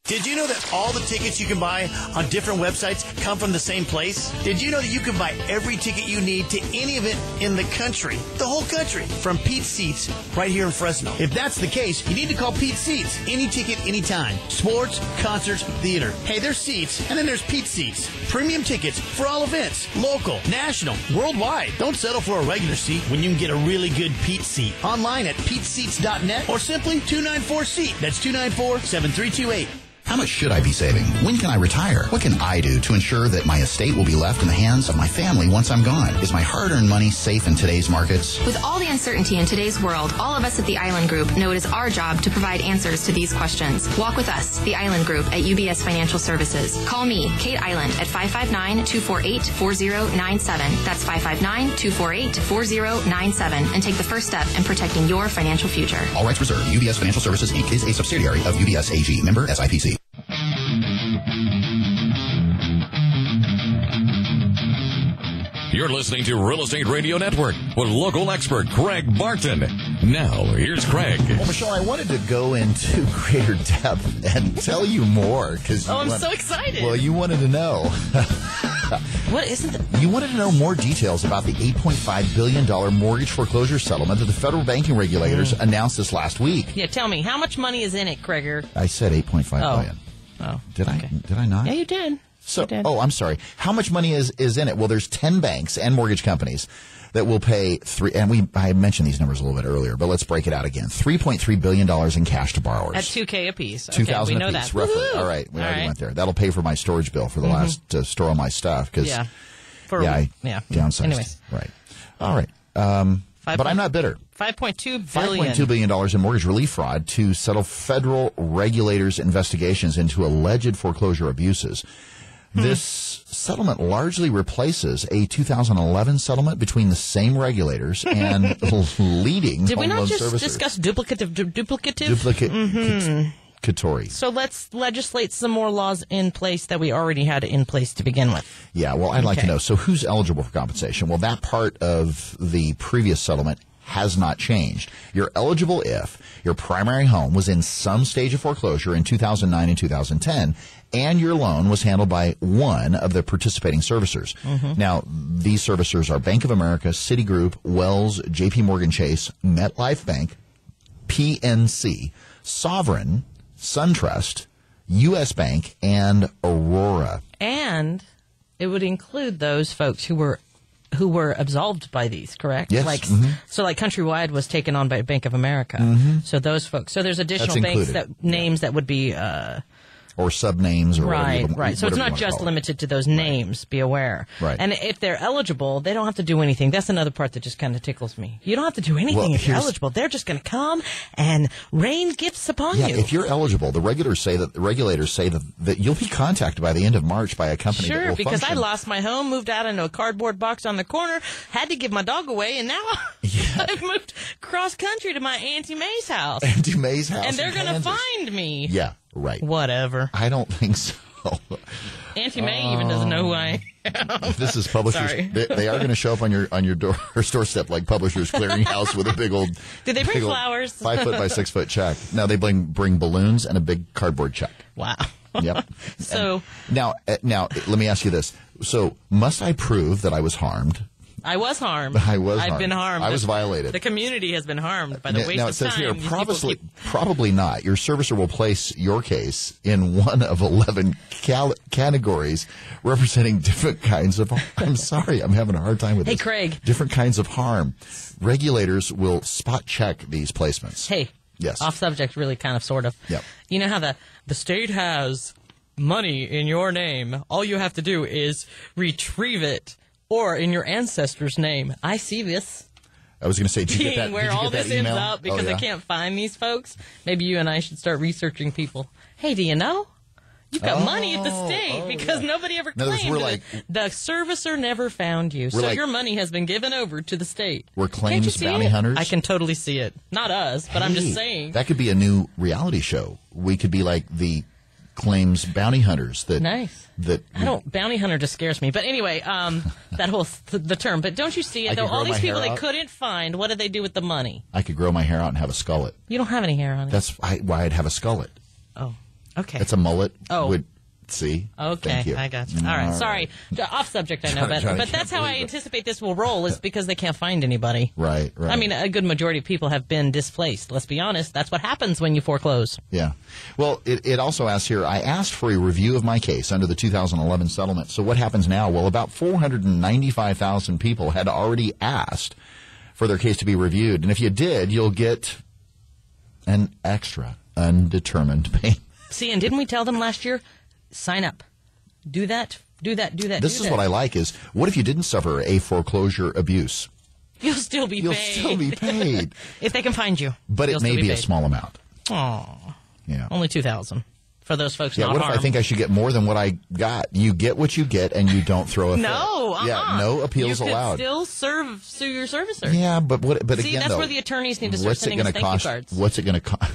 Did you know that all the tickets you can buy on different websites come from the same place? Did you know that you can buy every ticket you need to any event in the country, the whole country, from Pete's Seats right here in Fresno? If that's the case, you need to call Pete's Seats. Any ticket, anytime. Sports, concerts, theater. Hey, there's seats, and then there's Pete's Seats. Premium tickets for all events, local, national, worldwide. Don't settle for a regular seat when you can get a really good Pete's Seat. Online at petesseats.net or simply 294-SEAT. That's 294-7328. How much should I be saving? When can I retire? What can I do to ensure that my estate will be left in the hands of my family once I'm gone? Is my hard-earned money safe in today's markets? With all the uncertainty in today's world, all of us at the Island Group know it is our job to provide answers to these questions. Walk with us, the Island Group at UBS Financial Services. Call me, Kate Island, at 559-248-4097. That's 559-248-4097, and take the first step in protecting your financial future. All rights reserved. UBS Financial Services, Inc. is a subsidiary of UBS AG. Member SIPC. You're listening to Real Estate Radio Network with local expert Craig Barton. Now, here's Craig. Well, Michelle, I wanted to go into greater depth and tell you more because I'm so excited. Well, you wanted to know. What isn't it? You wanted to know more details about the $8.5 billion mortgage foreclosure settlement that the federal banking regulators announced this last week. Yeah, tell me, how much money is in it, Krieger? I said $8.5 billion. Oh, did okay. I not? Yeah, you did. So, you did. Oh, I'm sorry. How much money is in it? Well, there's 10 banks and mortgage companies that will pay I mentioned these numbers a little bit earlier, but let's break it out again. $3.3 billion in cash to borrowers. At $2,000 apiece. $2,000 we know apiece, that. roughly. Woo-hoo! All right, we already right. went there. That'll pay for my storage bill for the last to store all my stuff because I downsized. Right. All right. But I'm not bitter. $5.2 billion. $5.2 billion in mortgage relief fraud to settle federal regulators' investigations into alleged foreclosure abuses. This settlement largely replaces a 2011 settlement between the same regulators and leading Did we home not loan just servicers. discuss duplicative? Duplicatory. So let's legislate some more laws in place that we already had in place to begin with. Yeah, well, I'd like to know. So who's eligible for compensation? Well, that part of the previous settlement has not changed. You're eligible if your primary home was in some stage of foreclosure in 2009 and 2010, and your loan was handled by one of the participating servicers. Now, these servicers are Bank of America, Citigroup, Wells, JP Morgan Chase, MetLife Bank, PNC, Sovereign, SunTrust, U.S. Bank, and Aurora. And it would include those folks who were absolved by these, correct? Yes. So like Countrywide was taken on by Bank of America. So those folks. So there's additional That's banks included. names that would be or subnames or right. whatever. So it's not just limited to those names. Be aware. Right. And if they're eligible, they don't have to do anything. That's another part that just kind of tickles me. You don't have to do anything if you're eligible. They're just going to come and rain gifts upon you. If you're eligible, the regulators say that you'll be contacted by the end of March by a company that will because function. I lost my home, moved out into a cardboard box on the corner, had to give my dog away, and now I've moved cross country to my Auntie May's house. Auntie May's house. And they're going to find me. Yeah, right. Whatever. I don't think so. Auntie May even doesn't know who I am. This is Publishers. They are going to show up on your doorstep like Publishers Clearinghouse with a big old. Did they bring flowers? 5 foot by 6 foot check. No, they bring balloons and a big cardboard check. Wow. Yep. So now, let me ask you this. So, must I prove that I was harmed? I was harmed. I've been harmed. I was violated. The community has been harmed by the waste of time. Now, it says here, probably not. Your servicer will place your case in one of 11 categories representing different kinds of harm. I'm sorry. I'm having a hard time with this. Hey, Craig. Different kinds of harm. Regulators will spot check these placements. Hey. Yes. Off subject, really, kind of, sort of. Yep. You know how the state has money in your name. All you have to do is retrieve it. Or in your ancestor's name. I see this. I was going to say, did you get that? Where all this ends up because I I can't find these folks. Maybe you and I should start researching people. Hey, do you know? You've got money at the state because nobody ever claimed it. The servicer never found you. So your money has been given over to the state. We're claims bounty hunters? I can totally see it. Not us, but I'm just saying. That could be a new reality show. We could be like the claims bounty hunters. Nice. Bounty hunter just scares me. But anyway, that whole the term. But don't you see it though? All these people they couldn't find. What did they do with the money? I could grow my hair out and have a skullet. You don't have any hair on it. That's why I'd have a skullet. Oh, okay. It's a mullet. Oh. See? Okay, Thank you. I got you. All right, sorry. Off subject, I know, but that's how I anticipate this will roll is because they can't find anybody. Right. I mean, a good majority of people have been displaced. Let's be honest. That's what happens when you foreclose. Yeah. Well, it also asks here, I asked for a review of my case under the 2011 settlement. So what happens now? Well, about 495,000 people had already asked for their case to be reviewed. And if you did, you'll get an extra undetermined payment. See, and didn't we tell them last year? Sign up. Do that. This is what I like is, what if you didn't suffer a foreclosure abuse? You'll still be paid. If they can find you. But it may be a small amount. Aw. Yeah. Only $2,000 for those folks not what harmed. If I think I should get more than what I got? You get what you get and you don't throw a fit. No, Yeah, no appeals allowed. You could still sue your servicer. Yeah, but See, again, that's where the attorneys need to start sending us thank you cards. What's it going to cost?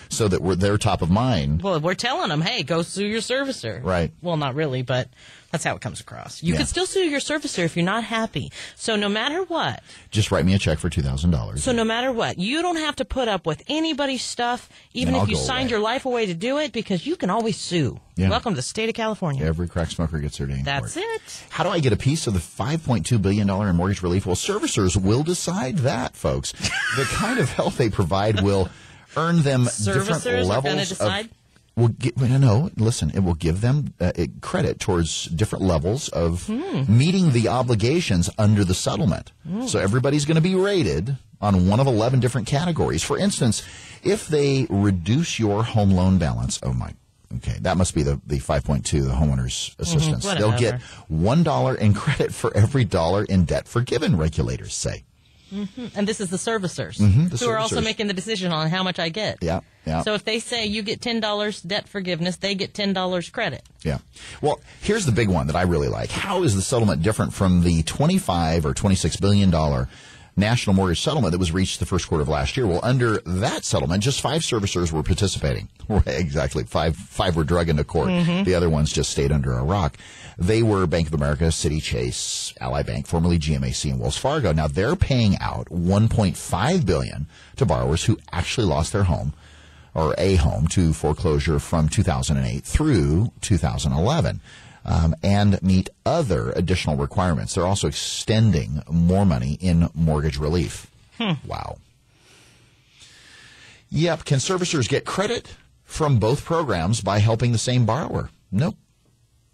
So that they're top of mind. Well, we're telling them, hey, go sue your servicer. Right. Well, not really, but that's how it comes across. You could still sue your servicer if you're not happy. So no matter what. Just write me a check for $2,000. So no matter what, you don't have to put up with anybody's stuff, even if you signed your life away to do it, because you can always sue. Yeah. Welcome to the state of California. Every crack smoker gets their day in court. That's it. How do I get a piece of the $5.2 billion in mortgage relief? Well, servicers will decide that, folks. The kind of help they provide will earn them different levels of. Listen, it will give them credit towards different levels of meeting the obligations under the settlement. So everybody's going to be rated on one of 11 different categories. For instance, if they reduce your home loan balance, that must be the 5.2, the homeowner's assistance. They'll get $1 in credit for every dollar in debt forgiven, regulators say. And this is the servicers who are also making the decision on how much I get. Yeah. So if they say you get $10 debt forgiveness, they get $10 credit. Yeah. Well, here's the big one that I really like. How is the settlement different from the $25 or $26 billion national mortgage settlement that was reached the first quarter of last year? Well, under that settlement, just 5 servicers were participating. Exactly. Five were drug into court. The other ones just stayed under a rock. They were Bank of America, City Chase, Ally Bank, formerly GMAC, and Wells Fargo. Now they're paying out $1.5 billion to borrowers who actually lost their home or a home to foreclosure from 2008 through 2011. And meet other additional requirements. They're also extending more money in mortgage relief. Wow. Yep. Can servicers get credit from both programs by helping the same borrower? Nope.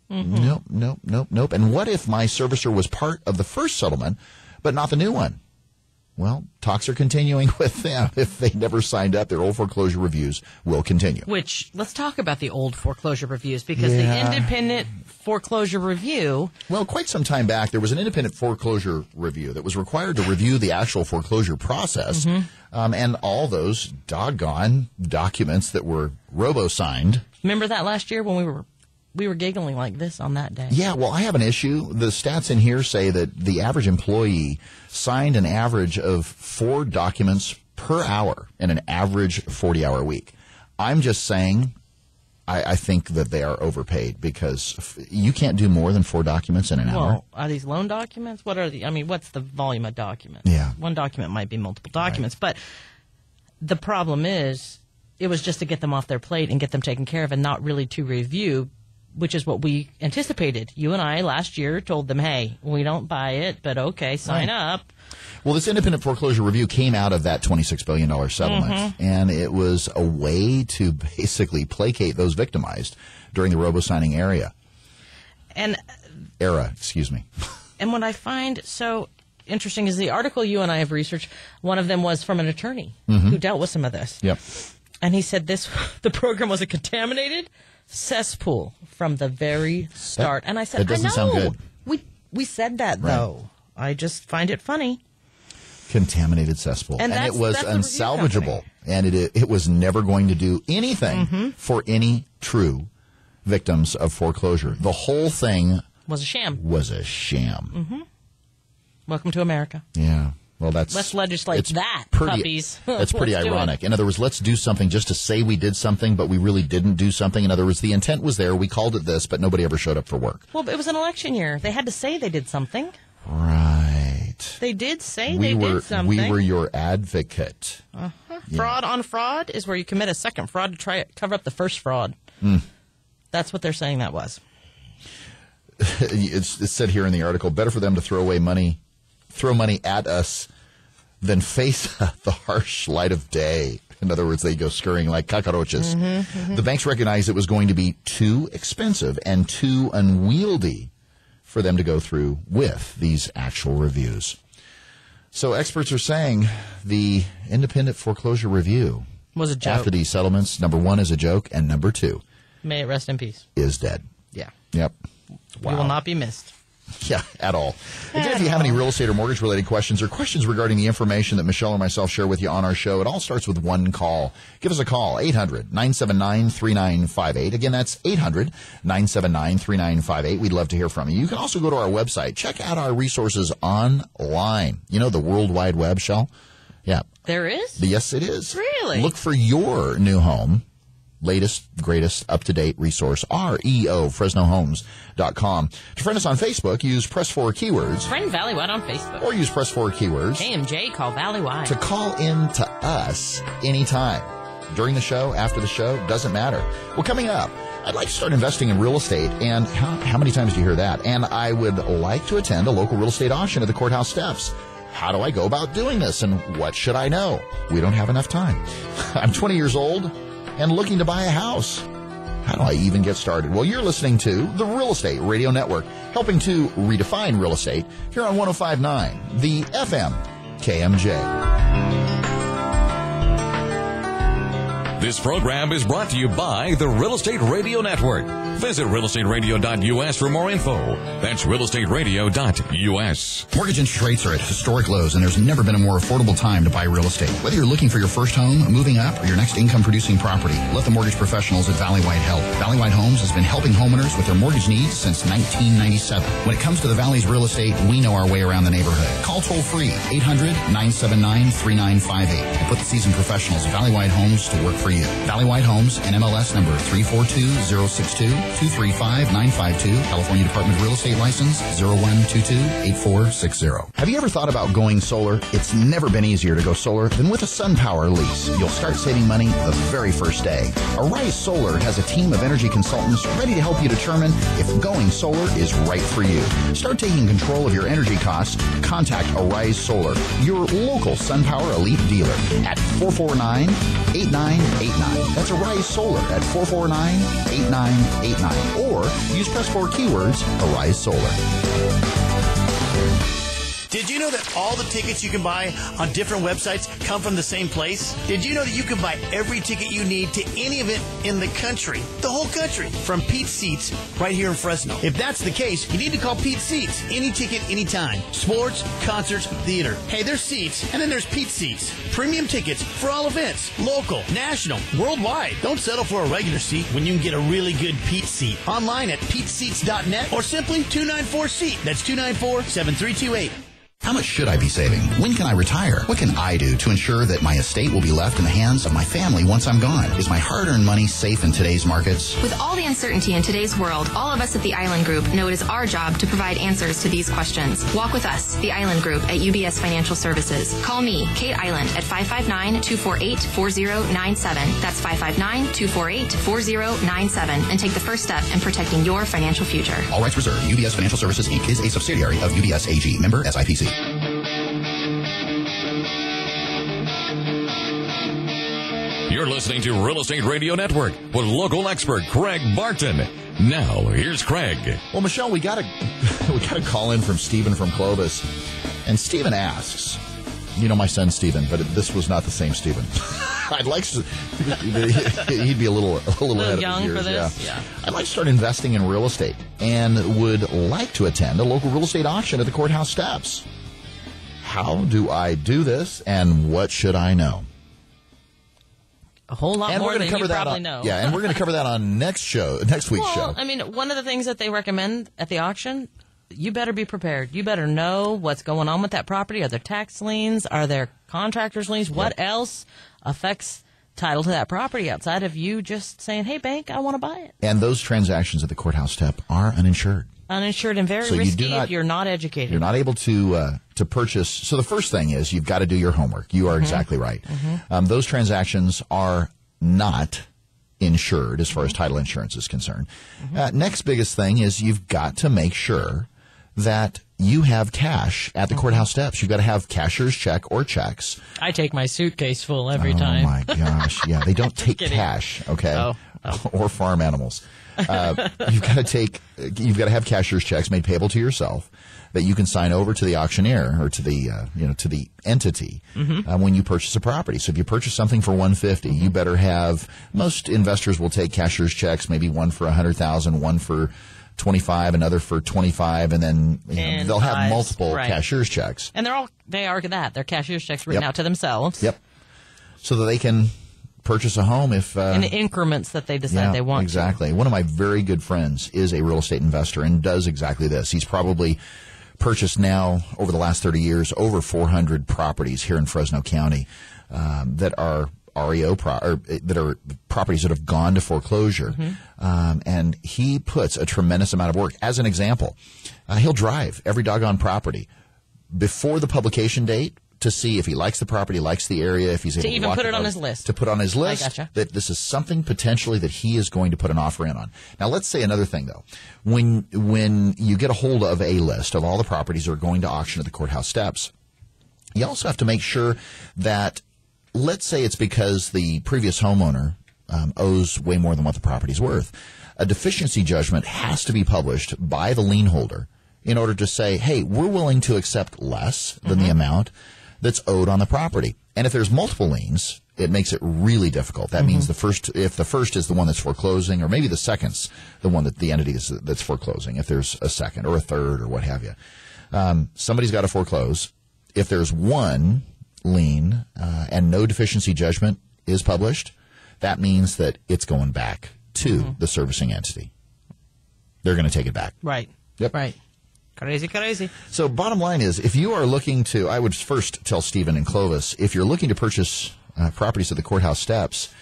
Nope. And what if my servicer was part of the first settlement, but not the new one? Well, talks are continuing with them. If they never signed up, their old foreclosure reviews will continue. Which, let's talk about the old foreclosure reviews, because the independent foreclosure review... Well, quite some time back, there was an independent foreclosure review that was required to review the actual foreclosure process, and all those doggone documents that were robo-signed. Remember that last year when we were giggling like this on that day? Yeah, well, I have an issue. The stats in here say that the average employee signed an average of 4 documents per hour in an average 40-hour week. I'm just saying I think that they are overpaid, because you can't do more than 4 documents in an hour. Well, are these loan documents? What's the volume of documents? Yeah. One document might be multiple documents, but the problem is it was just to get them off their plate and get them taken care of, and not really to review, which is what we anticipated. You and I last year told them, hey, we don't buy it, but okay, sign up. Well, this independent foreclosure review came out of that $26 billion settlement, and it was a way to basically placate those victimized during the robo-signing era. And what I find so interesting is the article you and I have researched, one of them was from an attorney who dealt with some of this. Yep. And he said the program was a contaminated cesspool from the very start. And I said, that doesn't sound good. We said that, though. I just find it funny. Contaminated cesspool. And it was unsalvageable. And it was never going to do anything for any true victims of foreclosure. The whole thing was a sham. Welcome to America. Yeah. Well, let's legislate that, puppies. That's pretty ironic. In other words, let's do something just to say we did something, but we really didn't do something. In other words, the intent was there. We called it this, but nobody ever showed up for work. Well, it was an election year. They had to say they did something. Right. They did say they did something. We were your advocate. Yeah. Fraud on fraud is where you commit a second fraud to try to cover up the first fraud. That's what they're saying that was. It's said here in the article, better for them to throw money at us than face the harsh light of day. In other words, they go scurrying like cockroaches. The banks recognized it was going to be too expensive and too unwieldy for them to go through with these actual reviews. So experts are saying the independent foreclosure review was a joke. After these settlements, number 1 is a joke, and number 2, may it rest in peace, is dead. Yeah. Yep. Wow. We will not be missed. Yeah, at all. Again, if you have any real estate or mortgage-related questions or questions regarding the information that Michelle or myself share with you on our show, it all starts with one call. Give us a call, 800-979-3958. Again, that's 800-979-3958. We'd love to hear from you. You can also go to our website. Check out our resources online. You know, the World Wide Web, Shell? Yeah. There is? Yes, it is. Really? Look for your new home. Latest, greatest, up-to-date resource, REO, FresnoHomes.com. To friend us on Facebook, use Press 4 Keywords. Friend Valleywide on Facebook. Or use Press 4 Keywords. KMJ, call Valleywide. To call in to us anytime. During the show, after the show, doesn't matter. Well, coming up, I'd like to start investing in real estate. And how many times do you hear that? And I would like to attend a local real estate auction at the courthouse steps. How do I go about doing this? And what should I know? We don't have enough time. I'm 20 years old and looking to buy a house. How do I even get started? Well, you're listening to the Real Estate Radio Network, helping to redefine real estate here on 105.9, the FM KMJ. This program is brought to you by the Real Estate Radio Network. Visit realestateradio.us for more info. That's realestateradio.us. Mortgage interest rates are at historic lows, and there's never been a more affordable time to buy real estate. Whether you're looking for your first home, moving up, or your next income-producing property, let the mortgage professionals at Valleywide help. Valleywide Homes has been helping homeowners with their mortgage needs since 1997. When it comes to the Valley's real estate, we know our way around the neighborhood. Call toll-free, 800-979-3958. And put the seasoned professionals at Valleywide Homes to work for you. Valleywide Homes, NMLS number 342062, 235-952, California Department of Real Estate License 0122-8460. Have you ever thought about going solar? It's never been easier to go solar than with a SunPower lease. You'll start saving money the very first day. Arise Solar has a team of energy consultants ready to help you determine if going solar is right for you. Start taking control of your energy costs. Contact Arise Solar, your local SunPower Elite dealer at 449-8989. That's Arise Solar at 449-8989. Or use Press 4 Keywords, Arise Solar. Did you know that all the tickets you can buy on different websites come from the same place? Did you know that you can buy every ticket you need to any event in the country, the whole country, from Pete's Seats right here in Fresno? If that's the case, you need to call Pete's Seats. Any ticket, anytime. Sports, concerts, theater. Hey, there's seats, and then there's Pete's Seats. Premium tickets for all events, local, national, worldwide. Don't settle for a regular seat when you can get a really good Pete's Seat. Online at peteseats.net or simply 294-SEAT. That's 294-7328. How much should I be saving? When can I retire? What can I do to ensure that my estate will be left in the hands of my family once I'm gone? Is my hard-earned money safe in today's markets? With all the uncertainty in today's world, all of us at the Island Group know it is our job to provide answers to these questions. Walk with us, the Island Group at UBS Financial Services. Call me, Kate Island, at 559-248-4097. That's 559-248-4097, and take the first step in protecting your financial future. All rights reserved. UBS Financial Services, Inc. is a subsidiary of UBS AG. Member SIPC. You're listening to Real Estate Radio Network with local expert Craig Barton. Now, here's Craig. Well, Michelle, we got a call in from Stephen from Clovis, and Stephen asks, you know my son Stephen, but this was not the same Stephen. I'd like to, he'd be a little ahead young of his years. for this. Yeah. I'd like to start investing in real estate and would like to attend a local real estate auction at the courthouse steps. How do I do this, and what should I know? A whole lot more than you probably know. Yeah, and we're going to cover that on next week's show. I mean, one of the things that they recommend at the auction, you better be prepared. You better know what's going on with that property. Are there tax liens? Are there contractors' liens? What else affects title to that property outside of you just saying, hey, bank, I want to buy it? And those transactions at the courthouse step are uninsured. Uninsured and very risky if you're not educated. You're not able to purchase. So the first thing is you've got to do your homework. You are exactly right. Those transactions are not insured as far as title insurance is concerned. Next biggest thing is you've got to make sure that you have cash at the courthouse steps. You've got to have cashier's check or checks. I take my suitcase full every time. Oh, my gosh. Yeah, they don't take cash, okay? Oh. Or farm animals. You've got to have cashier's checks made payable to yourself that you can sign over to the auctioneer or to the to the entity when you purchase a property. So if you purchase something for $150, you better have. Most investors will take cashier's checks, maybe one for $100,000, one for $25,000, another for $25,000, and then they'll have multiple cashier's checks. And they are that. They're cashier's checks written out to themselves. Yep. So that they can purchase a home if in increments that they decide they want exactly. One of my very good friends is a real estate investor and does exactly this. He's probably purchased now over the last 30 years over 400 properties here in Fresno County that are REO that are properties that have gone to foreclosure, and he puts a tremendous amount of work. As an example, he'll drive every doggone property before the publication date to see if he likes the property, likes the area, if he's able to even put it on his list. To put on his list that this is something potentially that he is going to put an offer in on. Now, let's say another thing, though. When you get a hold of a list of all the properties that are going to auction at the courthouse steps, you also have to make sure that, let's say it's because the previous homeowner owes way more than what the property's worth. A deficiency judgment has to be published by the lien holder in order to say, hey, we're willing to accept less than the amount that's owed on the property. And if there's multiple liens, it makes it really difficult. That means if the first is the one that's foreclosing, or maybe the second's the one that the entity that's foreclosing, if there's a second or a third or what have you. Somebody's got to foreclose. If there's one lien and no deficiency judgment is published, that means that it's going back to the servicing entity. They're going to take it back. Right. Yep. Right. Crazy. So bottom line is, if you are looking to, I would first tell Stephen and Clovis, if you're looking to purchase properties at the courthouse steps,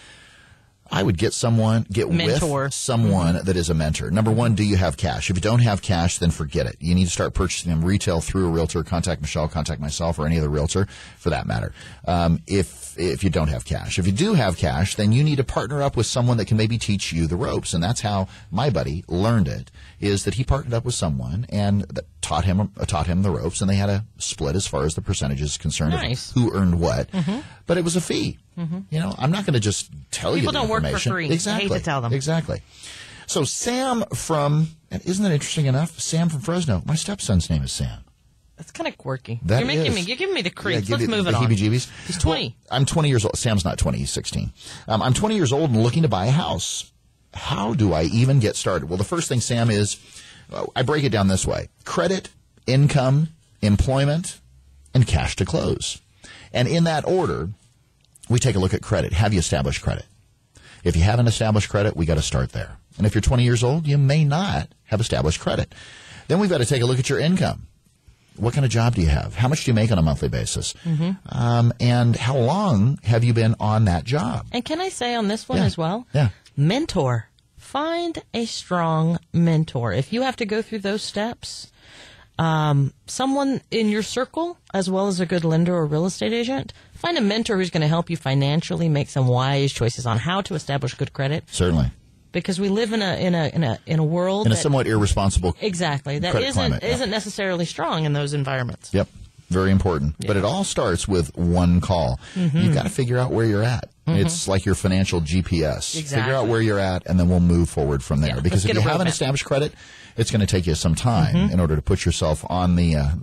I would get with someone that is a mentor. Number one, do you have cash? If you don't have cash, then forget it. You need to start purchasing them retail through a realtor. Contact Michelle, contact myself, or any other realtor for that matter. If you don't have cash. If you do have cash, then you need to partner up with someone that can maybe teach you the ropes. And that's how my buddy learned it, is that he partnered up with someone and that taught him the ropes, and they had a split as far as the percentage is concerned of who earned what. But it was a fee. I'm not going to just tell you the information. People don't work for free. Exactly. I hate to tell them. Exactly. So Sam and isn't that interesting enough? Sam from Fresno. My stepson's name is Sam. That's kind of quirky. You're giving me the creeps. Let's move it on. Heebie-jeebies. He's 20. Well, I'm 20 years old. Sam's not 20. He's 16. I'm 20 years old and looking to buy a house. How do I even get started? Well, the first thing, Sam, is I break it down this way. Credit, income, employment, and cash to close. And in that order, we take a look at credit. Have you established credit? If you haven't established credit, we got to start there. And if you're 20 years old, you may not have established credit. Then we've got to take a look at your income. What kind of job do you have? How much do you make on a monthly basis? Mm-hmm. And how long have you been on that job? And can I say on this one as well? Yeah. Mentor. Find a strong mentor. If you have to go through those steps, someone in your circle, as well as a good lender or real estate agent, find a mentor who's going to help you financially make some wise choices on how to establish good credit. Certainly. Because we live in a world in a somewhat irresponsible that isn't necessarily strong in those environments. Yep. Very important. Yeah. But it all starts with one call. Mm-hmm. You've got to figure out where you're at. Mm-hmm. It's like your financial GPS. Exactly. Figure out where you're at, and then we'll move forward from there. Because if you haven't established credit, it's going to take you some time in order to put yourself on the map.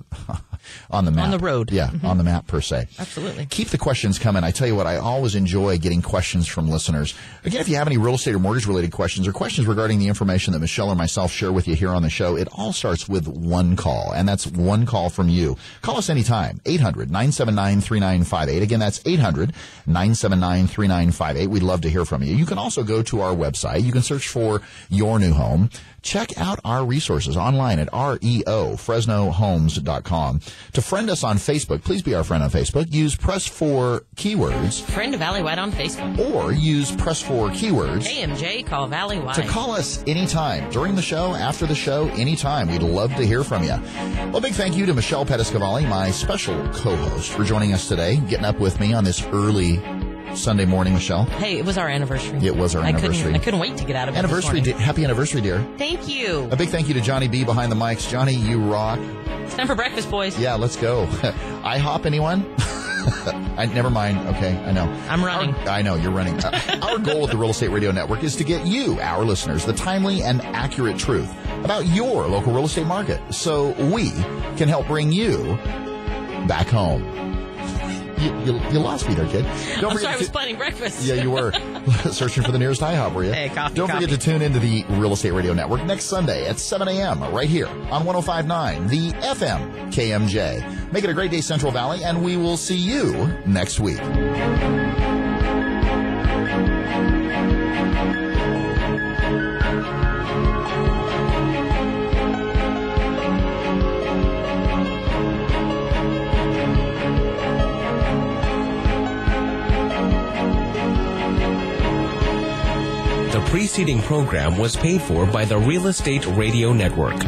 On the road. Yeah, on the map, per se. Absolutely. Keep the questions coming. I tell you what, I always enjoy getting questions from listeners. Again, if you have any real estate or mortgage-related questions or questions regarding the information that Michelle or myself share with you here on the show, it all starts with one call, and that's one call from you. Call us anytime, 800-979-3958. Again, that's 800-979-3958. We'd love to hear from you. You can also go to our website. You can search for Your New Home. Check out our resources online at REOFresnoHomes.com. To friend us on Facebook, please be our friend on Facebook. Use press 4 keywords. Friend Valley White on Facebook. Or use press 4 keywords. KMJ, call Valley White. To call us anytime, during the show, after the show, anytime. We'd love to hear from you. Well, big thank you to Michelle Pettiscavalli, my special co-host, for joining us today, getting up with me on this early Sunday morning, Michelle. Hey, it was our anniversary. It was our anniversary. I couldn't wait to get out of bed. Happy anniversary, dear. Thank you. A big thank you to Johnny B behind the mics. Johnny, you rock. It's time for breakfast, boys. Yeah, let's go. IHOP, anyone? Never mind. Okay, I know. I'm running. I know, you're running. Our goal at the Real Estate Radio Network is to get you, our listeners, the timely and accurate truth about your local real estate market so we can help bring you back home. You lost me there, kid. I'm sorry, I was planning breakfast. Yeah, you were. Searching for the nearest IHOP, were you? Hey, coffee. Don't forget to tune into the Real Estate Radio Network next Sunday at 7 a.m. right here on 105.9, the FM KMJ. Make it a great day, Central Valley, and we will see you next week. The preceding program was paid for by the Real Estate Radio Network.